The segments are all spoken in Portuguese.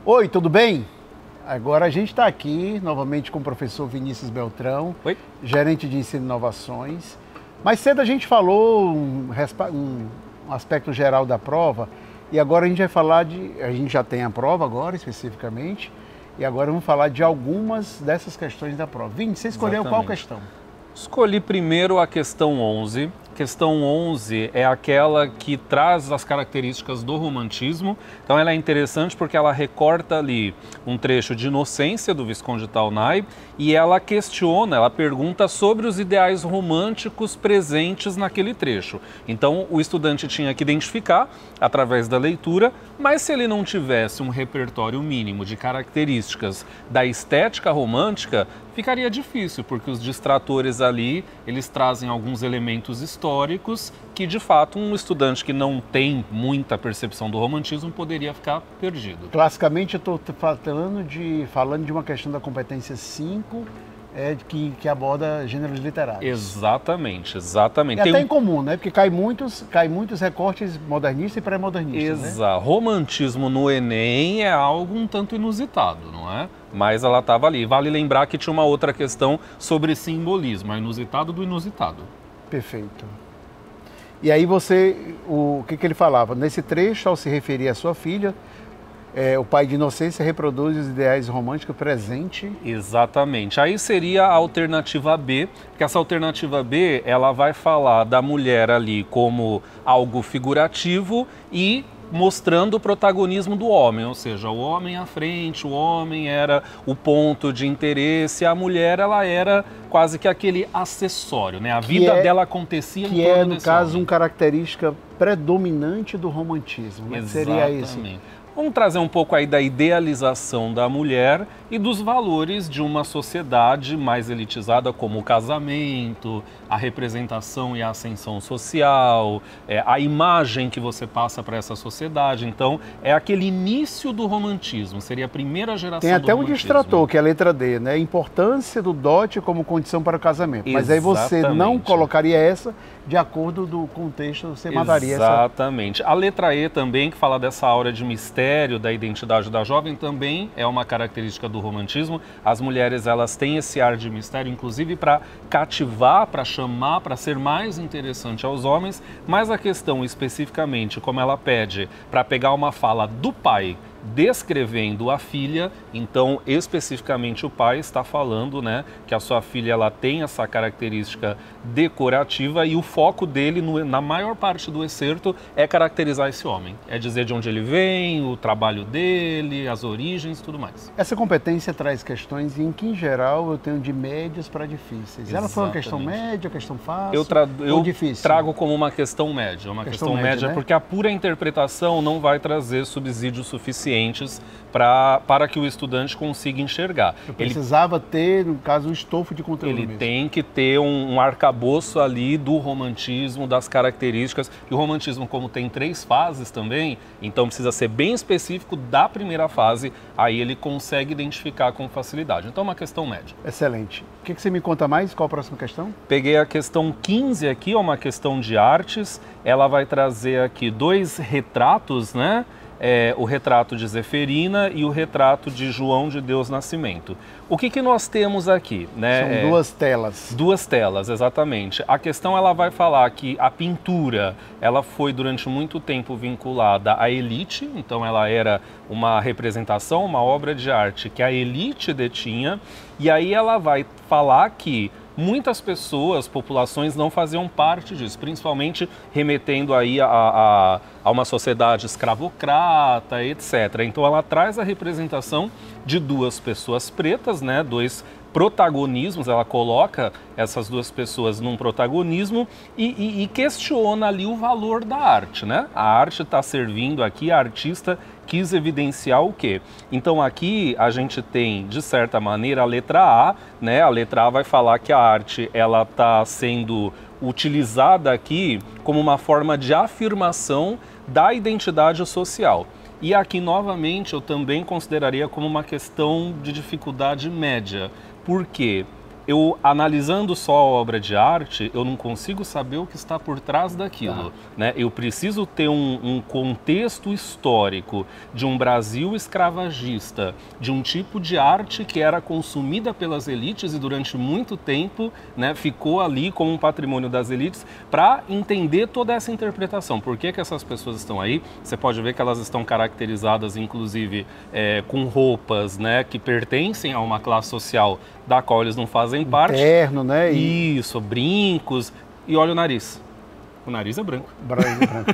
Oi, tudo bem? Agora a gente está aqui novamente com o professor Vinícius Beltrão, Oi. Gerente de Ensino e Inovações. Mais cedo a gente falou um aspecto geral da prova e agora a gente vai falar a gente já tem a prova agora especificamente, e agora vamos falar de algumas dessas questões da prova. Vini, você escolheu qual questão? Escolhi primeiro a questão 11. Questão 11 é aquela que traz as características do romantismo. Então ela é interessante porque ela recorta ali um trecho de Inocência do Visconde Taunay e ela questiona, ela pergunta sobre os ideais românticos presentes naquele trecho. Então o estudante tinha que identificar através da leitura, mas se ele não tivesse um repertório mínimo de características da estética romântica, ficaria difícil, porque os distratores ali, eles trazem alguns elementos históricos que, de fato, um estudante que não tem muita percepção do romantismo poderia ficar perdido. Classicamente, eu estou falando de uma questão da competência 5, que aborda gêneros literários. Exatamente, exatamente. É até incomum, né? Porque cai muitos recortes modernistas e pré-modernistas. Exato. Né? Romantismo no Enem é algo um tanto inusitado, não é? Mas ela estava ali. Vale lembrar que tinha uma outra questão sobre simbolismo, a inusitado do inusitado. Perfeito. E aí o que ele falava? Nesse trecho, ao se referir à sua filha, o pai de Inocência reproduz os ideais românticos presentes. Exatamente. Aí seria a alternativa B, porque essa alternativa B, ela vai falar da mulher ali como algo figurativo e mostrando o protagonismo do homem, ou seja, o homem à frente, o homem era o ponto de interesse, a mulher ela era quase que aquele acessório, né? A vida dela acontecia em torno desse homem. Que é, no caso, uma característica predominante do romantismo, né? Seria isso. Vamos trazer um pouco aí da idealização da mulher e dos valores de uma sociedade mais elitizada, como o casamento, a representação e a ascensão social, a imagem que você passa para essa sociedade. Então, é aquele início do romantismo, seria a primeira geração do romantismo. Tem até um distrator, que é a letra D, né? Importância do dote como condição para o casamento. Mas aí você não colocaria essa de acordo do contexto, você mataria essa. Exatamente. A letra E também, que fala dessa aura de mistério, da identidade da jovem, também é uma característica do romantismo. As mulheres, elas têm esse ar de mistério, inclusive para cativar, para chamar, para ser mais interessante aos homens, mas a questão especificamente, como ela pede para pegar uma fala do pai descrevendo a filha, então especificamente o pai está falando, né, que a sua filha ela tem essa característica decorativa e o foco dele na maior parte do excerto é caracterizar esse homem, é dizer de onde ele vem, o trabalho dele, as origens, tudo mais. Essa competência traz questões em que, em geral, eu tenho de médias para difíceis. Ela foi uma questão média, questão fácil ou difícil? Trago como uma questão média, questão média, né? Porque a pura interpretação não vai trazer subsídios suficientes para que o estudante consiga enxergar. Eu precisava ter, no caso, um estofo de conteúdo Ele mesmo. tem que ter um arcabouço ali do romantismo, das características. E o romantismo, como tem 3 fases também, então precisa ser bem específico da primeira fase, aí ele consegue identificar com facilidade. Então é uma questão média. Excelente. O que você me conta mais? Qual a próxima questão? Peguei a questão 15 aqui, é uma questão de artes. Ela vai trazer aqui 2 retratos, né? O retrato de Zeferina e o retrato de João de Deus Nascimento. O que nós temos aqui? Né? São 2 telas. 2 telas, exatamente. A questão ela vai falar que a pintura ela foi durante muito tempo vinculada à elite, então ela era uma representação, uma obra de arte que a elite detinha, e aí ela vai falar que muitas pessoas, populações não faziam parte disso, principalmente remetendo aí a uma sociedade escravocrata, etc. Então ela traz a representação de 2 pessoas pretas, né, 2 protagonismos, ela coloca essas 2 pessoas num protagonismo e questiona ali o valor da arte, né? A arte está servindo aqui, a artista quis evidenciar o quê? Então aqui a gente tem, de certa maneira, a letra A, né? A letra A vai falar que a arte ela está sendo utilizada aqui como uma forma de afirmação da identidade social. E aqui, novamente, eu também consideraria como uma questão de dificuldade média. Por quê? eu analisando só a obra de arte, eu não consigo saber o que está por trás daquilo, né? Eu preciso ter um contexto histórico de um Brasil escravagista, de um tipo de arte que era consumida pelas elites e durante muito tempo, né, ficou ali como um patrimônio das elites, para entender toda essa interpretação. Por que que essas pessoas estão aí? Você pode ver que elas estão caracterizadas, inclusive, com roupas, né, que pertencem a uma classe social da qual eles não fazem parte. Terno, né? Isso, brincos. E olha o nariz. O nariz é branco. Branco.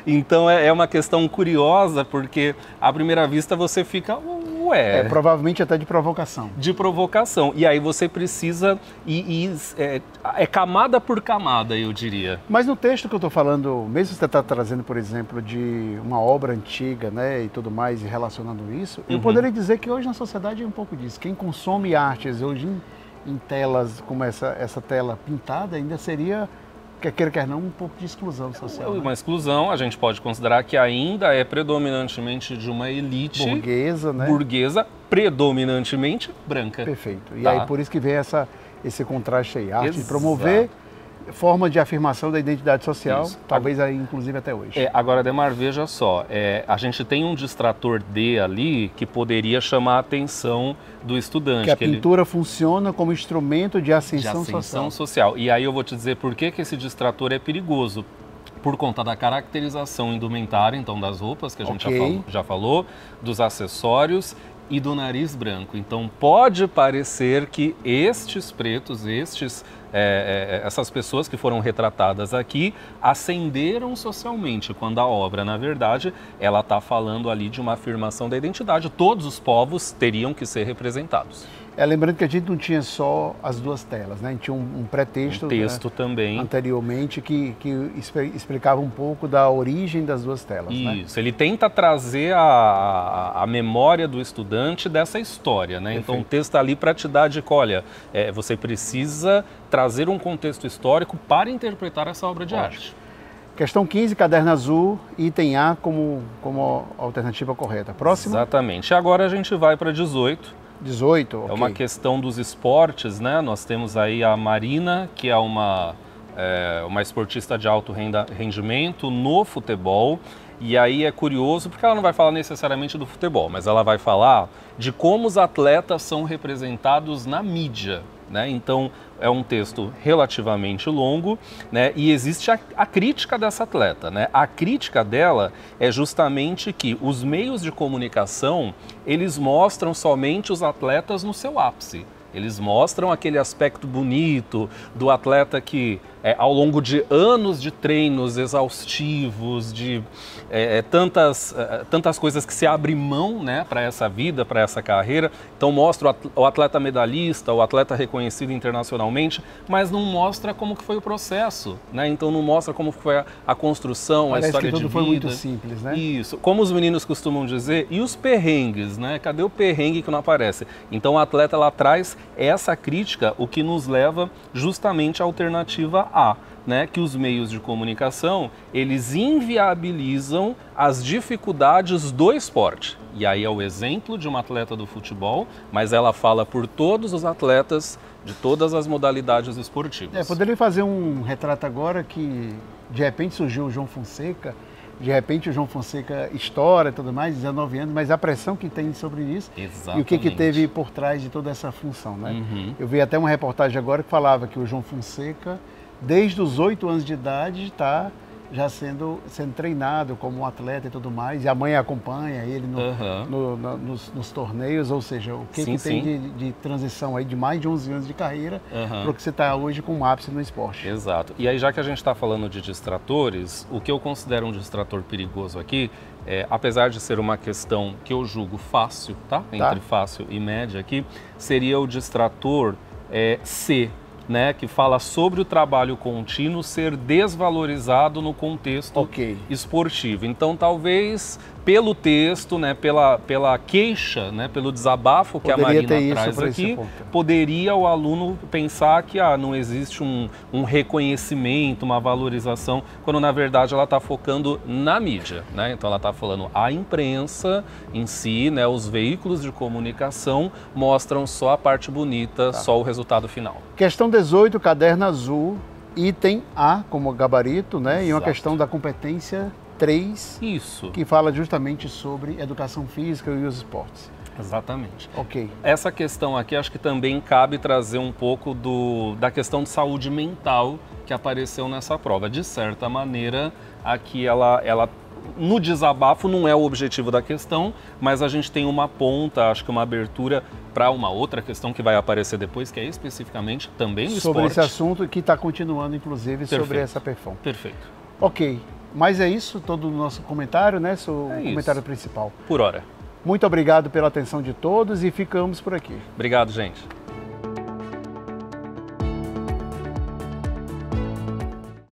Então é uma questão curiosa, porque à primeira vista você fica, ué... provavelmente até de provocação. De provocação. E aí você precisa é camada por camada, eu diria. Mas no texto que eu estou falando, mesmo você está trazendo, por exemplo, de uma obra antiga, né, e tudo mais, e relacionando isso, eu poderia dizer que hoje na sociedade é um pouco disso. Quem consome artes hoje em telas como essa tela pintada ainda seria... quer queira, quer não, um pouco de exclusão social. Uma exclusão, a gente pode considerar que ainda é predominantemente de uma elite burguesa, né? Burguesa, predominantemente branca. Perfeito. E tá. aí por isso que vem esse contraste aí, arte de Exato. promover forma de afirmação da identidade social, Isso. talvez aí inclusive até hoje. Agora, Adhemar, veja só, a gente tem um distrator D ali que poderia chamar a atenção do estudante. Que a pintura funciona como instrumento de ascensão social. E aí eu vou te dizer por que esse distrator é perigoso. Por conta da caracterização indumentária, então, das roupas, que a gente já falou, dos acessórios e do nariz branco. Então, pode parecer que estes pretos, essas pessoas que foram retratadas aqui, ascenderam socialmente, quando a obra, na verdade, ela está falando ali de uma afirmação da identidade. Todos os povos teriam que ser representados. Lembrando que a gente não tinha só as duas telas, né? A gente tinha um pré-texto, texto, né, também anteriormente que explicava um pouco da origem das duas telas. Isso, né? Ele tenta trazer a memória do estudante dessa história, né? Então o texto está ali para te dar a dica, olha, você precisa trazer um contexto histórico para interpretar essa obra de arte. Questão 15, caderno azul, item A como alternativa correta. Próximo? Exatamente. Agora a gente vai para 18. 18, ok. É uma questão dos esportes, né? Nós temos aí a Marina, que é uma esportista de alto rendimento no futebol. E aí é curioso, porque ela não vai falar necessariamente do futebol, mas ela vai falar de como os atletas são representados na mídia, né? Então, é um texto relativamente longo, né? E existe a crítica dessa atleta, né? A crítica dela é justamente que os meios de comunicação, eles mostram somente os atletas no seu ápice. Eles mostram aquele aspecto bonito do atleta que, ao longo de anos de treinos exaustivos, de tantas coisas que se abre mão, né, para essa vida, para essa carreira. Então mostra o atleta medalhista, o atleta reconhecido internacionalmente, mas não mostra como que foi o processo, né? Então não mostra como foi a construção, parece a história que tudo de vida. Foi muito simples, né? Isso. Como os meninos costumam dizer, e os perrengues, né? Cadê o perrengue que não aparece? Então a atleta, ela traz essa crítica, o que nos leva justamente à alternativa A, né, que os meios de comunicação, eles inviabilizam as dificuldades do esporte. E aí é o exemplo de uma atleta do futebol, mas ela fala por todos os atletas de todas as modalidades esportivas. Poderia fazer um retrato agora que de repente surgiu o João Fonseca, de repente o João Fonseca estoura e tudo mais, 19 anos, mas a pressão que tem sobre isso. Exatamente. E o que teve por trás de toda essa função, né? Eu vi até uma reportagem agora que falava que o João Fonseca, desde os 8 anos de idade, está já sendo treinado como um atleta e tudo mais, e a mãe acompanha ele nos torneios, ou seja, o que tem de transição aí de mais de 11 anos de carreira para o que você está hoje com um ápice no esporte. Exato. E aí, já que a gente está falando de distratores, o que eu considero um distrator perigoso aqui, apesar de ser uma questão que eu julgo fácil, tá? Entre fácil e média aqui, seria o distrator C, né, que fala sobre o trabalho contínuo ser desvalorizado no contexto esportivo. Então, talvez pelo texto, né, pela queixa, né, pelo desabafo que poderia a Marina traz aqui, poderia o aluno pensar que não existe um reconhecimento, uma valorização, quando na verdade ela está focando na mídia, né? Então ela está falando a imprensa em si, né, os veículos de comunicação mostram só a parte bonita, só o resultado final. Questão 18, caderno azul, item A como gabarito, né? Exato. E uma questão da competência 3, isso, que fala justamente sobre educação física e os esportes. Exatamente. Ok. Essa questão aqui acho que também cabe trazer um pouco da questão de saúde mental que apareceu nessa prova. De certa maneira, aqui ela no desabafo não é o objetivo da questão, mas a gente tem uma ponta, acho que uma abertura para uma outra questão que vai aparecer depois, que é especificamente também no sobre esporte. esse assunto que está continuando, inclusive, sobre essa performance. Perfeito. Ok. Mas é isso, todo o nosso comentário, né? O comentário principal. Por hora. Muito obrigado pela atenção de todos e ficamos por aqui. Obrigado, gente.